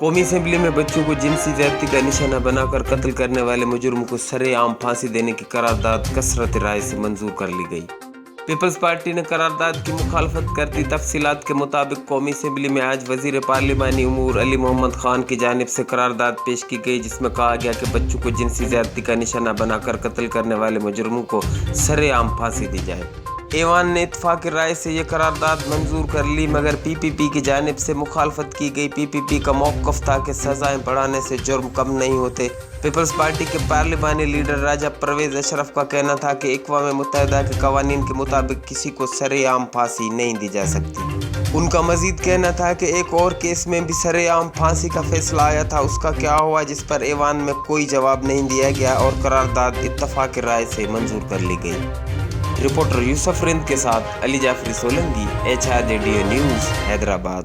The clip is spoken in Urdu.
قومی اسمبلی میں بچوں کو جنسی زیادتی کا نشانہ بنا کر قتل کرنے والے مجرم کو سرِ عام پھانسی دینے کی قرارداد کثرت رائے سے منظور کر لی گئی۔ پیپلز پارٹی نے قرارداد کی مخالفت کرتی تفصیلات کے مطابق قومی اسمبلی میں آج وزیر پارلیمانی امور علی محمد خان کی جانب سے قرارداد پیش کی گئی، جس میں کہا گیا کہ بچوں کو جنسی زیادتی کا نشانہ بنا کر قتل کرنے والے مجرموں کو سرِ عام پھانسی دی جائے۔ ایوان نے اتفاقی رائے سے یہ قرارداد منظور کر لی، مگر پی پی پی کی جانب سے مخالفت کی گئی۔ پی پی پی کا موقف تھا کہ سزائیں بڑھانے سے جرم کم نہیں ہوتے۔ پیپلز پارٹی کے پارلیمانی لیڈر راجہ پرویز اشرف کا کہنا تھا کہ اقوام متحدہ کے قوانین کے مطابق کسی کو سرِ عام پھانسی نہیں دی جا سکتی۔ ان کا مزید کہنا تھا کہ ایک اور کیس میں بھی سرِ عام پھانسی کا فیصلہ آیا تھا، اس کا کیا ہوا، جس پر ایوان میں کوئی جواب نہیں دیا گیا اور قرارداد اتفاقی رائے سے منظور کر لی گئی۔ رپورٹر یوسف رند کے ساتھ Ali Jafri Solangi, H R radio news, Hyderabad.